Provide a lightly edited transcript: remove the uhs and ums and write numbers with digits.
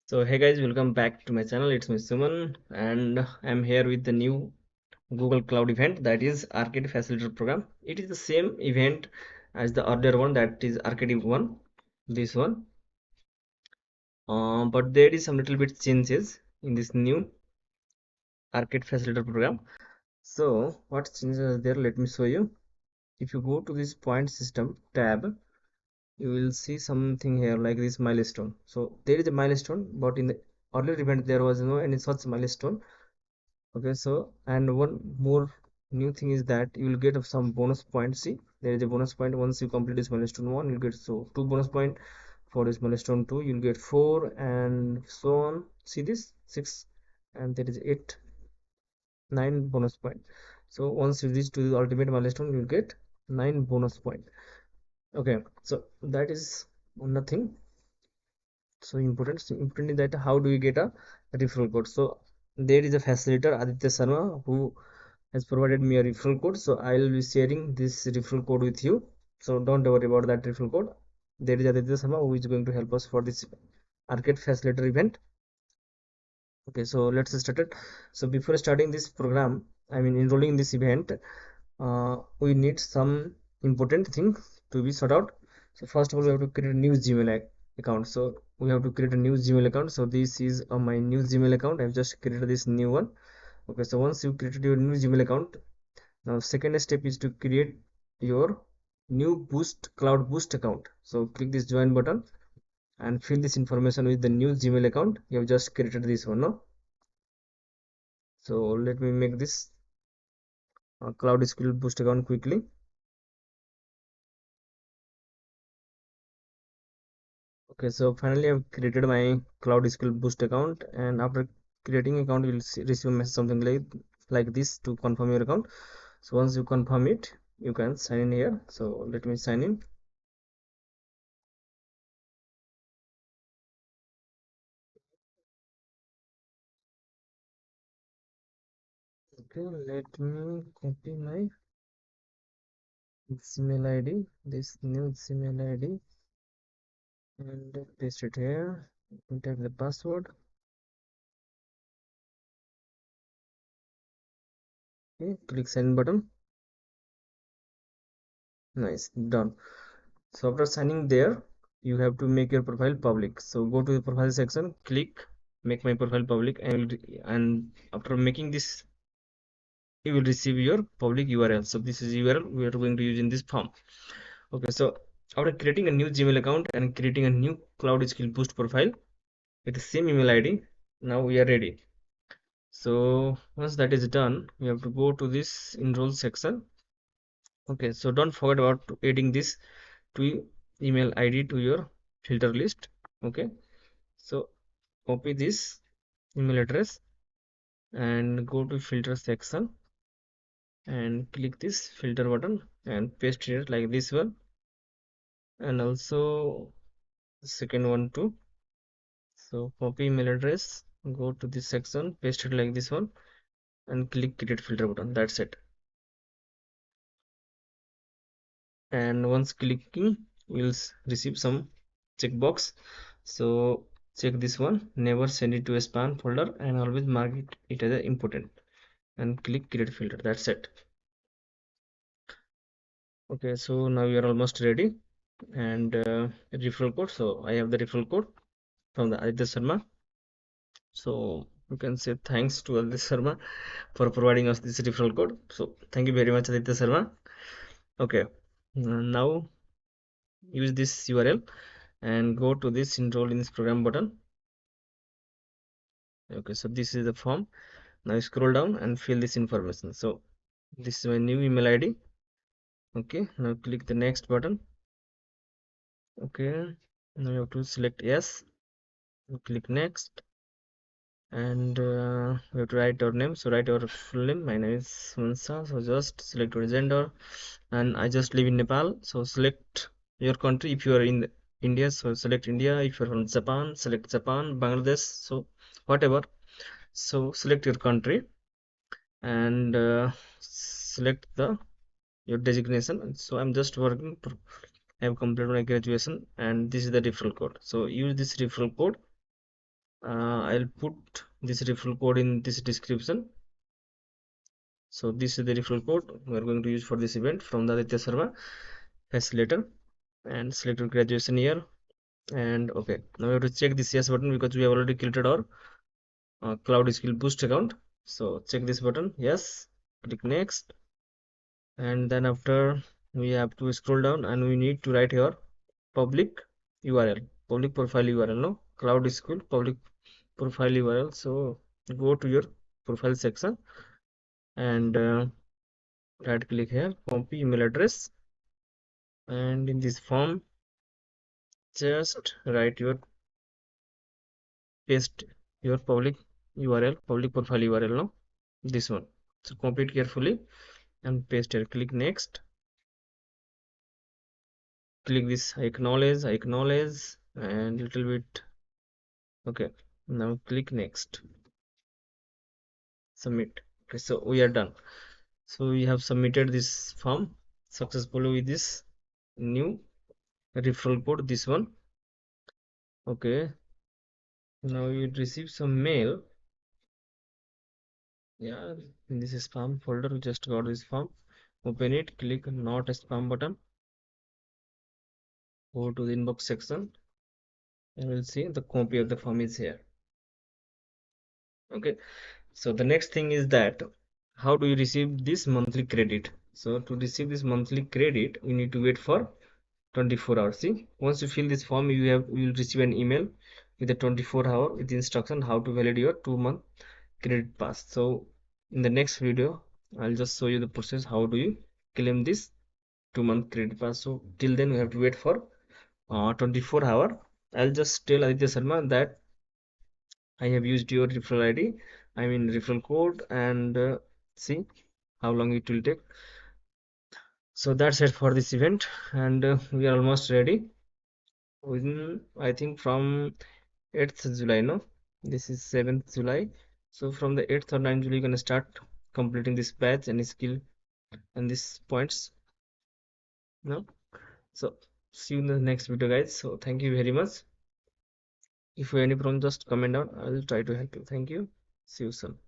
So hey guys, welcome back to my channel. It's me Suman and I'm here with the new Google Cloud event, that is Arcade Facilitator program. It is the same event as the earlier one, that is Arcade one, this one. But there is some little bit changes in this new Arcade Facilitator program. So what changes are there? Let me show you. If you go to this point system tab, you will see something here like this milestone. So there is a milestone, but in the earlier event there was no any such milestone. Okay, so and one more new thing is that you will get some bonus points. See, there is a bonus point once you complete this milestone one, you'll get so two bonus point for this milestone two, you'll get four and so on. See this six, and there is eight, nine bonus point. So once you reach to the ultimate milestone, you'll get nine bonus point. Okay, so that is nothing so important. So important is that how do you get a referral code? So there is a facilitator Aditya Sharma who has provided me a referral code, so I'll be sharing this referral code with you, so don't worry about that referral code. There is Aditya Sharma who is going to help us for this arcade facilitator event. Okay, so let's start it. So before starting this program, I mean enrolling in this event, we need some important things to be sorted out. So first of all, we have to create a new Gmail account. So we have to create a new Gmail account. So this is my new Gmail account. I've just created this new one. Okay, so once you created your new Gmail account, now second step is to create your new Boost Cloud Boost account. So click this join button and fill this information with the new Gmail account. You have just created this one, no? So let me make this Cloud Skill Boost account quickly. Okay, so finally I've created my Cloud Skill Boost account, and after creating account, you will receive a message something like this to confirm your account. So once you confirm it, you can sign in here. So let me sign in. Okay, let me copy my Gmail ID, this new Gmail ID, and paste it here. Type the password. Okay, click sign button. Nice, done. So after signing there, you have to make your profile public. So go to the profile section, click make my profile public, and after making this, you will receive your public URL. So this is URL we are going to use in this form. Okay, so after creating a new Gmail account and creating a new Cloud Skill Boost profile with the same email ID, now we are ready. So once that is done, we have to go to this enroll section. Okay, so don't forget about adding this to email ID to your filter list. Okay, so copy this email address and go to filter section and click this filter button and paste it like this one, and also the second one too. So copy email address, go to this section, paste it like this one, and click create filter button. That's it. And once clicking, we'll receive some checkbox. So check this one, never send it to a spam folder, and always mark it as important, and click create filter. That's it. Okay, so now we are almost ready, and referral code. So I have the referral code from the Aditya Sharma. So you can say thanks to Aditya Sharma for providing us this referral code. So thank you very much, Aditya Sharma. Okay, now use this URL and go to this enroll in this program button. Okay, so this is the form. Now scroll down and fill this information. So this is my new email ID. Okay, now click the next button. Okay, now you have to select yes, click next, and we have to write our name. So write your full name. My name is Mansa. So just select your gender, and I just live in Nepal. So select your country. If you are in India, so select India. If you're from Japan, select Japan. Bangladesh, so whatever. So select your country and select the your designation. So I'm just working. I have completed my graduation, and this is the referral code. So use this referral code I'll put this referral code in this description. So this is the referral code we are going to use for this event from the Aditya Sharma Facilitator, and select your graduation year. And okay, now we have to check this yes button because we have already created our cloud skill boost account. So check this button, yes, click next, and then after we have to scroll down and we need to write your public URL, public profile URL, no, cloud school public profile URL. So go to your profile section and right click here, copy email address, and in this form just write your paste your public URL, public profile URL, no, this one. So copy it carefully and paste here. Click next, click this acknowledge and little bit. Okay, now click next, submit. Okay, so we are done. So we have submitted this form successfully with this new referral code, this one. Okay, now you receive some mail. Yeah, in this spam folder we just got this form. Open it, click not a spam button, go to the inbox section, and we'll see the copy of the form is here. Okay, so the next thing is that how do you receive this monthly credit? So to receive this monthly credit we need to wait for 24 hours. See, once you fill this form you will receive an email with a 24-hour with instruction how to validate your 2-month credit pass. So in the next video I'll just show you the process how do you claim this 2-month credit pass. So till then we have to wait for 24 hour. I'll just tell Aditya Sharma that I have used your referral ID, I mean referral code, and see how long it will take. So that's it for this event, and we are almost ready. Within, I think from 8th July, no? This is 7th July. So from the 8th or 9th July, you're gonna start completing this batch and skill and these points, no? So see you in the next video, guys. So thank you very much. If you have any problem, just comment down. I will try to help you. Thank you. See you soon.